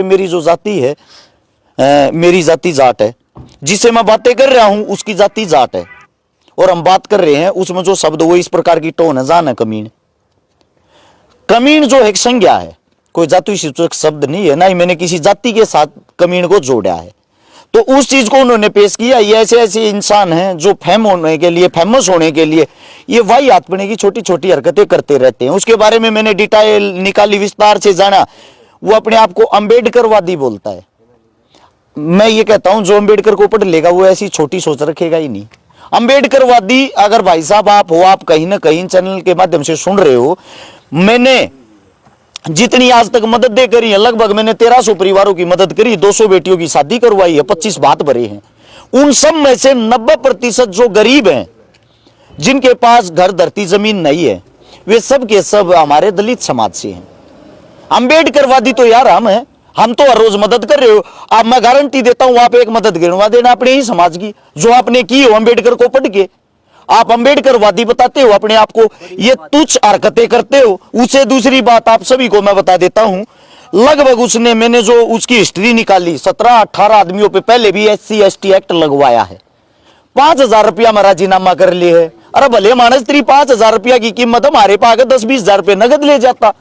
मेरी जो जाति है, मेरी जाति जाट है, जिससे मैं बातें कर रहा हूं उसकी जाति जाट है, और हम बात कर रहे हैं उसमें जो शब्द वो इस प्रकार की टोन है, जान है कमीन। कमीन जो एक संज्ञा है, कोई जाति सूचक शब्द नहीं है, ना ही मैंने किसी जाति के साथ कमीन को जोड़ा है। तो उस चीज को उन्होंने पेश किया। ये ऐसे ऐसे इंसान हैं जो फेमस होने के लिए ये वाहियातपने की छोटी छोटी हरकतें करते रहते हैं। उसके बारे में मैंने डिटेल निकाली, विस्तार से जाना। वो अपने आप को अंबेडकरवादी बोलता है। मैं ये कहता हूं जो अंबेडकर को पढ़ लेगा वो ऐसी छोटी सोच रखेगा ही नहीं। अंबेडकरवादी अगर भाई साहब आप हो, आप कहीं ना कहीं चैनल के माध्यम से सुन रहे हो, मैंने जितनी आज तक मददें करी है, लगभग मैंने 1300 परिवारों की मदद करी, 200 बेटियों की शादी करवाई है, 25 भात भरे हैं। उन सब में से 90% जो गरीब हैं, जिनके पास घर धरती जमीन नहीं है, वे सब के सब हमारे दलित समाज से हैं। अंबेडकरवादी तो यार हम तो हर रोज मदद कर रहे हो। अब मैं गारंटी देता हूं आप एक मदद गिनवा देना अपने ही समाज की जो आपने की हो अंबेडकर को पढ़ के। आप अंबेडकरवादी बताते हो अपने आप को, ये तुच्छ हरकतें करते हो। उसे दूसरी बात आप सभी को मैं बता देता हूं, लगभग मैंने जो उसकी हिस्ट्री निकाली, 17-18 आदमियों पे पहले भी SC/ST एक्ट लगवाया है। 5,000 रुपया में राजीनामा कर लिए है। अरे भले मानस तेरी 5,000 रुपया की कीमत हमारे पास 10-20 हजार रुपये नगद ले जाता,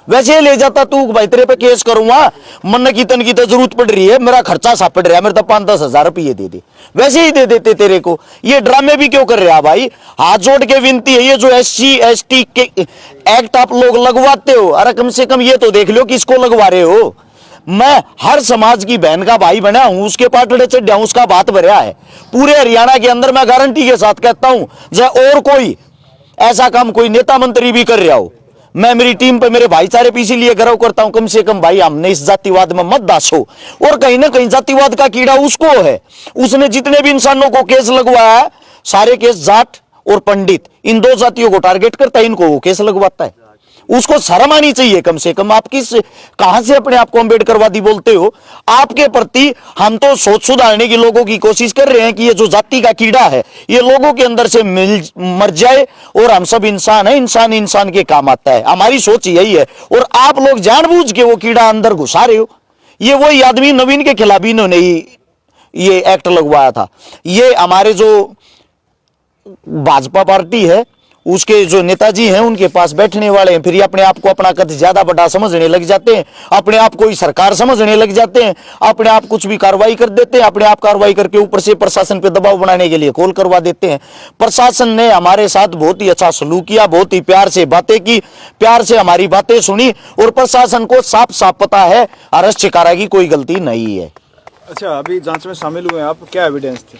वैसे ले जाता तू भाई तेरे पे केस करूंगा, मन की तन की तो जरूरत पड़ रही है, मेरा खर्चा सापड़ रहा है, मेरे तो 5-10 हजार रुपये दे दे, वैसे ही दे देते तेरे को। ये ड्रामे भी क्यों कर रहे हैं भाई? हाथ जोड़ के विनती है, ये जो SC/ST के एक्ट आप लोग लगवाते हो, अरे कम से कम ये तो देख लो किसको लगवा रहे हो। मैं हर समाज की बहन का भाई बना हूं, उसके पाटड़े चढ़ा हूं, उसका बात भरा है। पूरे हरियाणा के अंदर मैं गारंटी के साथ कहता हूं, चाहे और कोई ऐसा काम कोई नेता मंत्री भी कर रहा हो, मैं मेरी टीम पे मेरे भाईचारे पे इसीलिए गर्व करता हूं, कम से कम भाई हमने इस जातिवाद में मत दासो। और कहीं ना कहीं जातिवाद का कीड़ा उसको है, उसने जितने भी इंसानों को केस लगवाया है, सारे केस जाट और पंडित, इन दो जातियों को टारगेट करता है, इनको वो केस लगवाता है। उसको शर्म आनी चाहिए कम से कम। आप कहां से अपने आप को अंबेडकरवादी बोलते हो? आपके प्रति हम तो सोच सुधारने की लोगों की कोशिश कर रहे हैं कि ये जो जाति का कीड़ा है ये लोगों के अंदर से मर जाए, और हम सब इंसान है, इंसान इंसान के काम आता है, हमारी सोच यही है। और आप लोग जानबूझ के वो कीड़ा अंदर घुसा रहे हो। ये वही आदमी नवीन के खिलाफ इन्होंने ये एक्ट लगवाया था। ये हमारे जो भाजपा पार्टी है उसके जो नेताजी हैं उनके पास बैठने वाले हैं, फिर ये अपने आप को अपना कद ज्यादा बड़ा समझने लग जाते हैं, अपने आप को ही सरकार समझने लग जाते हैं, अपने आप कुछ भी कार्रवाई कर देते हैं, अपने आप कार्रवाई करके ऊपर से प्रशासन पे दबाव बनाने के लिए कॉल करवा देते हैं। प्रशासन ने हमारे साथ बहुत ही अच्छा सलूक किया, बहुत ही प्यार से बातें की, प्यार से हमारी बातें सुनी, और प्रशासन को साफ साफ पता है अरेस्ट शिकारा की कोई गलती नहीं है। अच्छा, अभी जांच में शामिल हुए आप, क्या एविडेंस थे?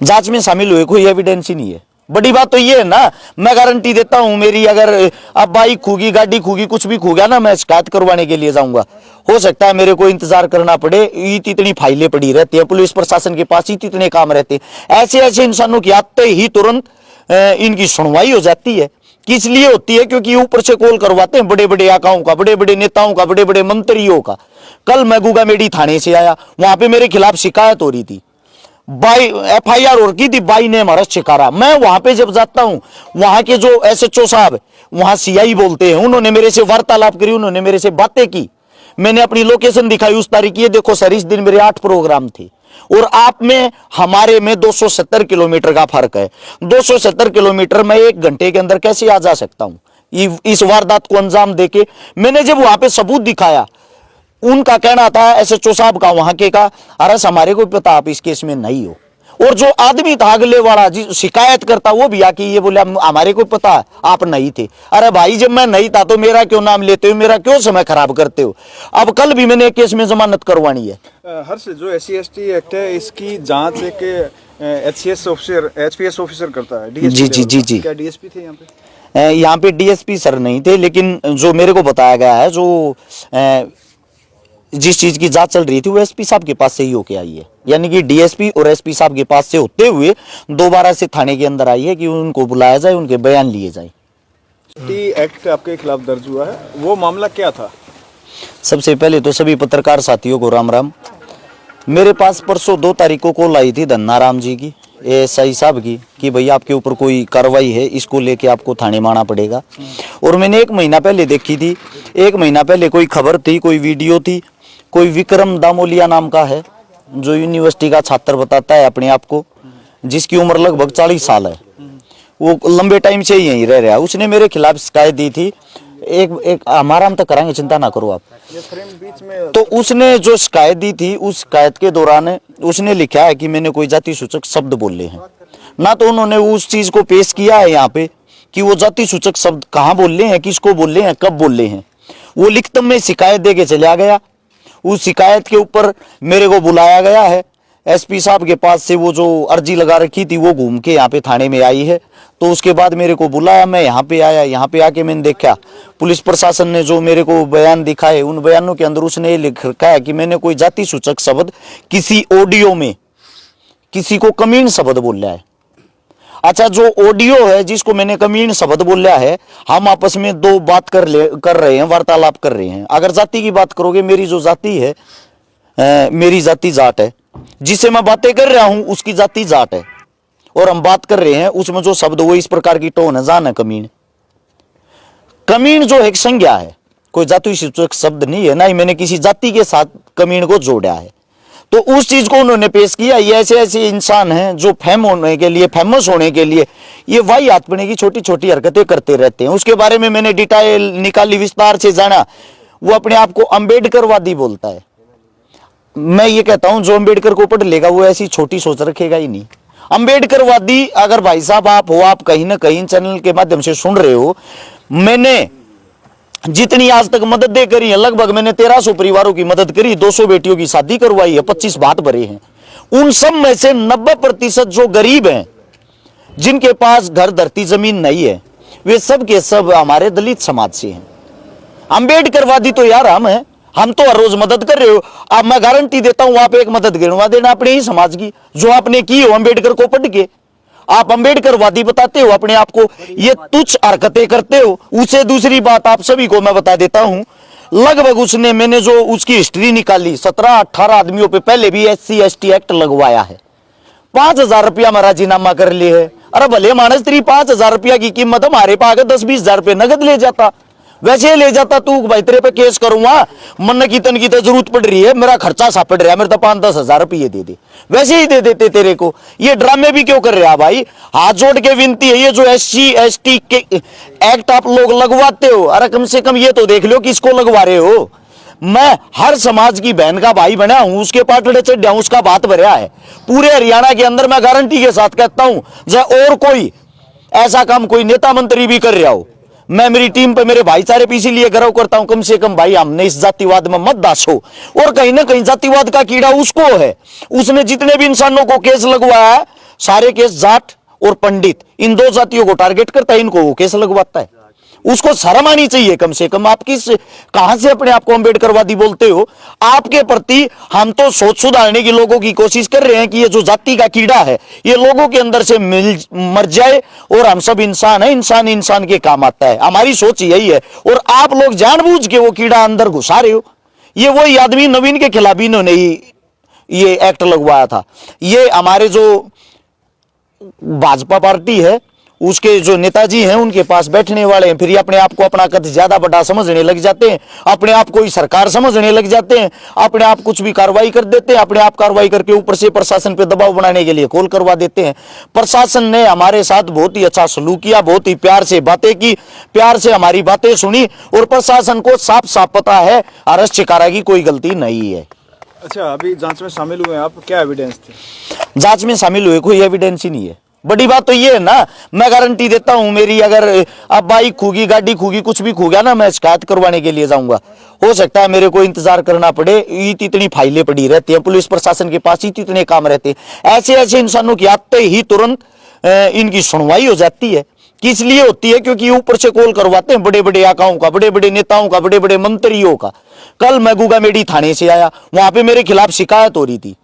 जांच में शामिल हुए कोई एविडेंस ही नहीं है। बड़ी बात तो ये है ना, मैं गारंटी देता हूं, मेरी अगर अब बाइक खूगी, गाड़ी खूगी, कुछ भी खूगा ना, मैं शिकायत करवाने के लिए जाऊंगा। हो सकता है मेरे को इंतजार करना पड़े, इतनी फाइलें पड़ी रहती है, पुलिस प्रशासन के पास इतने काम रहते हैं। ऐसे ऐसे इंसानों की आते ही तुरंत इनकी सुनवाई हो जाती है। किस लिए होती है? क्योंकि ऊपर से कॉल करवाते हैं बड़े बड़े आकाओं का, बड़े बड़े नेताओं का, बड़े बड़े मंत्रियों का। कल मैं गुगामेडी थाने से आया, वहां पे मेरे खिलाफ शिकायत हो रही थी, FIR हो की थी, बाई ने हमारा शिकारा। मैं वहां पे जब जाता हूं, वहां के जो SHO साहब, वहां CI बोलते हैं, उन्होंने मेरे से वार्तालाप करी, उन्होंने मेरे से बातें की, मैंने अपनी लोकेशन दिखाई उस तारीख की, देखो सर इस दिन मेरे 8 प्रोग्राम थे, और आप में हमारे में 270 किलोमीटर का फर्क है। 270 किलोमीटर में 1 घंटे के अंदर कैसे आ जा सकता हूं इस वारदात को अंजाम देके? मैंने जब वहां पे सबूत दिखाया, उनका कहना था SHO साहब का, वहां के का, अरे हमारे को पता आप इस केस में नहीं हो। और जो आदमी था अगले वाला जी शिकायत करता, वो भी आके ये बोले हमारे को पता आप नहीं थे। अरे भाई जब मैं नहीं था तो मेरा क्यों नाम लेते हो, मेरा क्यों समय खराब करते हो? अब कल भी मैंने एक केस में जमानत करवानी है। हर्ष, जो SC/ST एक्ट है इसकी जांच एक HPS ऑफिसर करता है, DSP जी जी जी जी। क्या DSP थे यहाँ पे? यहाँ पे DSP सर नहीं थे, लेकिन जो मेरे को बताया गया है, जो जिस चीज की जांच चल रही थी वो SP साहब के पास से ही होके आई है, यानी कि DSP और SP साहब के पास से होते हुए दोबारा से थाने के अंदर आई है कि उनको बुलाया जाए, उनके बयान लिए जाए। एक्ट आपके खिलाफ दर्ज हुआ है, वो मामला क्या था? सबसे पहले तो सभी पत्रकार साथियों को राम राम। मेरे पास परसों 2 तारीख को कॉल आई थी धन्नाराम जी की, SI साहब की, कि भैया आपके ऊपर कोई कार्रवाई है, इसको लेके आपको थाने में आना पड़ेगा। और मैंने 1 महीना पहले देखी थी, 1 महीना पहले कोई खबर थी, कोई वीडियो थी, कोई विक्रम दामोलिया नाम का है, जो यूनिवर्सिटी का छात्र बताता है अपने आप को, जिसकी उम्र लगभग 40 साल है। वो लंबे टाइम से यहीं रह रहा है। उसने मेरे खिलाफ शिकायत दी थी। एक हमारा हम तक कराएंगे, चिंता ना करो आप। ये फ्रेम बीच में तो उसने जो शिकायत दी थी, उस शिकायत के दौरान उसने लिखा है कि मैंने कोई जाति सूचक शब्द बोले हैं। ना तो उन्होंने उस चीज को पेश किया है यहाँ पे कि वो जाति सूचक शब्द कहाँ बोले हैं, किसको बोले हैं, कब बोले हैं। वो लिखित में शिकायत दे के चला गया। उस शिकायत के ऊपर मेरे को बुलाया गया है। एसपी साहब के पास से वो जो अर्जी लगा रखी थी वो घूम के यहाँ पे थाने में आई है। तो उसके बाद मेरे को बुलाया, मैं यहाँ पे आया। यहाँ पे आके मैंने देखा पुलिस प्रशासन ने जो मेरे को बयान दिखाए, उन बयानों के अंदर उसने ये लिख रखा है कि मैंने कोई जाति सूचक शब्द किसी ऑडियो में किसी को कमीन शब्द बोला है। अच्छा, जो ऑडियो है जिसको मैंने कमीन शब्द बोला है, हम आपस में दो बात कर रहे हैं, वार्तालाप कर रहे हैं। अगर जाति की बात करोगे, मेरी जो जाति है, मेरी जाति जाट है। जिससे मैं बातें कर रहा हूं उसकी जाति जाट है। और हम बात कर रहे हैं उसमें जो शब्द वो इस प्रकार की टोन है, जान है कमीन। कमीन जो एक संज्ञा है, कोई जाति सूचक शब्द नहीं है, ना ही मैंने किसी जाति के साथ कमीन को जोड़ा है। तो उस चीज को उन्होंने पेश किया। ये ऐसे ऐसे इंसान हैं जो फेमस होने के लिए ये वाही आत्मने की छोटी छोटी हरकतें करते रहते हैं। उसके बारे में मैंने डिटेल निकाली, विस्तार से जाना। वो अपने आप को अम्बेडकरवादी बोलता है। मैं ये कहता हूं जो अम्बेडकर को पढ़ लेगा वो ऐसी छोटी सोच रखेगा ही नहीं। अम्बेडकरवादी अगर भाई साहब आप हो, आप कहीं ना कहीं चैनल के माध्यम से सुन रहे हो, मैंने जितनी आज तक मदद करी है, लगभग मैंने 1300 परिवारों की मदद करी, 200 बेटियों की शादी करवाई है, 25 भात भरे हैं। उन सब में से 90% जो गरीब हैं, जिनके पास घर धरती जमीन नहीं है, वे सब के सब हमारे दलित समाज से हैं। अम्बेडकरवादी तो यार हम तो हर रोज मदद कर रहे हो। अब मैं गारंटी देता हूं आप एक मदद गिनवा देना अपने ही समाज की, जो आपने की हो अम्बेडकर को पढ़ के। आप अम्बेडकरवादी बताते हो अपने आप को, ये तुच्छ हरकतें करते हो। उसे दूसरी बात आप सभी को मैं बता देता हूं, लगभग मैंने जो उसकी हिस्ट्री निकाली, 17-18 आदमियों पे पहले भी SC ST एक्ट लगवाया है। 5,000 रुपया में राजीनामा कर लिए है। अरे भले मानस तेरी 5,000 रुपया की कीमत हमारे पास 10-20,000 रुपये नगद ले जाता, वैसे ले जाता तू भाई तेरे पे केस करूंगा, मन की तन की तो जरूरत पड़ रही है, मेरा खर्चा सा पड़ रहा है, मेरे तो 5-10 हजार रुपये दे दे, वैसे ही दे देते तेरे को। ये ड्रामे भी क्यों कर रहे हैं भाई? हाथ जोड़ के विनती है, ये जो SC ST के एक्ट आप लोग लगवाते हो, अरे कम से कम ये तो देख लो किसको लगवा रहे हो। मैं हर समाज की बहन का भाई बना हूं, उसके पाटड़े चढ़ा हूं, उसका बात भरा है। पूरे हरियाणा के अंदर मैं गारंटी के साथ कहता हूं, जब और कोई ऐसा काम कोई नेता मंत्री भी कर रहा हो, मैं मेरी टीम पे मेरे भाईचारे पे इसीलिए गर्व करता हूं, कम से कम भाई हमने इस जातिवाद में मत दासो। और कहीं ना कहीं जातिवाद का कीड़ा उसको है। उसने जितने भी इंसानों को केस लगवाया है, सारे केस जाट और पंडित, इन दो जातियों को टारगेट करता है, इनको वो केस लगवाता है। उसको शर्म आनी चाहिए कम से कम। आप कहां से अपने आप को अम्बेडकरवादी बोलते हो? आपके प्रति हम तो सोच सुधारने की लोगों की कोशिश कर रहे हैं कि ये जो जाति का कीड़ा है ये लोगों के अंदर से मर जाए, और हम सब इंसान है, इंसान इंसान के काम आता है। हमारी सोच यही है, और आप लोग जानबूझ के वो कीड़ा अंदर घुसा रहे हो। ये वही आदमी नवीन के खिलाफ इन्होंने ये एक्ट लगवाया था। ये हमारे जो भाजपा पार्टी है उसके जो नेताजी हैं उनके पास बैठने वाले हैं, फिर ये अपने आप को अपना कद ज्यादा बड़ा समझने लग जाते हैं, अपने आप को ही सरकार समझने लग जाते हैं, अपने आप कुछ भी कार्रवाई कर देते हैं, अपने आप कार्रवाई करके ऊपर से प्रशासन पे दबाव बनाने के लिए कॉल करवा देते हैं। प्रशासन ने हमारे साथ बहुत ही अच्छा सलूक किया, बहुत ही प्यार से बातें की, प्यार से हमारी बातें सुनी, और प्रशासन को साफ साफ पता है अरेस्ट शिकारा की कोई गलती नहीं है। अच्छा, अभी जांच में शामिल हुए आप, क्या एविडेंस थे? जांच में शामिल हुए कोई एविडेंस ही नहीं है। बड़ी बात तो ये है ना, मैं गारंटी देता हूं, मेरी अगर अब बाइक खूगी, गाड़ी खूगी, कुछ भी खू गया ना, मैं शिकायत करवाने के लिए जाऊंगा। हो सकता है मेरे को इंतजार करना पड़े, इतनी फाइलें पड़ी रहती हैं पुलिस प्रशासन के पास, इतने काम रहते हैं। ऐसे ऐसे इंसानों की आते ही तुरंत इनकी सुनवाई हो जाती है। किस लिए होती है? क्योंकि ऊपर से कॉल करवाते हैं बड़े बड़े आकाओं का, बड़े बड़े नेताओं का, बड़े बड़े मंत्रियों का। कल मैं गुगामेडी थाने से आया, वहां पे मेरे खिलाफ शिकायत हो रही थी,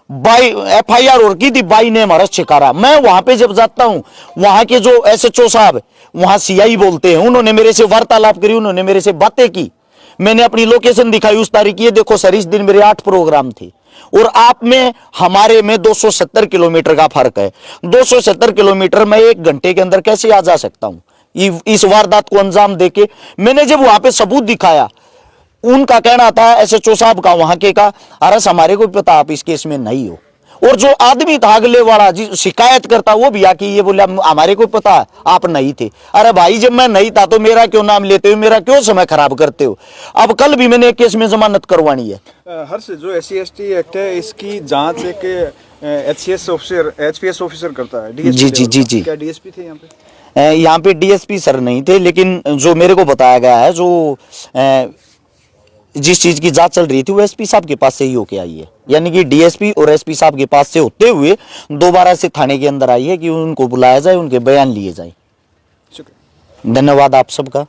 FIR हो रखी थी, बाई ने हमारा शिकारा। मैं वहां पे जब जाता हूं, वहां के जो SHO साहब, वहां CI बोलते हैं, उन्होंने मेरे से वार्तालाप करी, उन्होंने मेरे से बातें की, मैंने अपनी लोकेशन दिखाई उस तारीख, ये देखो सर इस दिन मेरे 8 प्रोग्राम थे, और आप में हमारे में 270 किलोमीटर का फर्क है। 270 किलोमीटर में 1 घंटे के अंदर कैसे आ जा सकता हूं इस वारदात को अंजाम देके? मैंने जब वहां पे सबूत दिखाया, उनका कहना था एसएचओ साहब का वहां के का, अरे हमारे को पता आप इस केस में नहीं हो। और जो आदमी था अगले वाला जी शिकायत करता, वो भी आके ये बोला हमारे को पता आप नहीं थे। अरे भाई जब मैं नहीं था तो मेरा क्यों नाम लेते हो, मेरा क्यों समय खराब करते हो। अब कल भी मैंने एक केस में जमानत करवानी है। हर्ष, जो SC/ST एक्ट है इसकी जांच एक HCS ऑफिसर, HPS ऑफिसर करता है, DSP जी, जी, जी, जी। क्या DSP थे यहाँ पे? यहाँ पे डीएसपी सर नहीं थे, लेकिन जो मेरे को बताया गया है, जो जिस चीज की जांच चल रही थी वो एसपी साहब के पास से ही होके आई है। यानी कि डीएसपी और एसपी साहब के पास से होते हुए दोबारा से थाने के अंदर आई है कि उनको बुलाया जाए, उनके बयान लिए जाए। शुक्रिया। धन्यवाद आप सबका।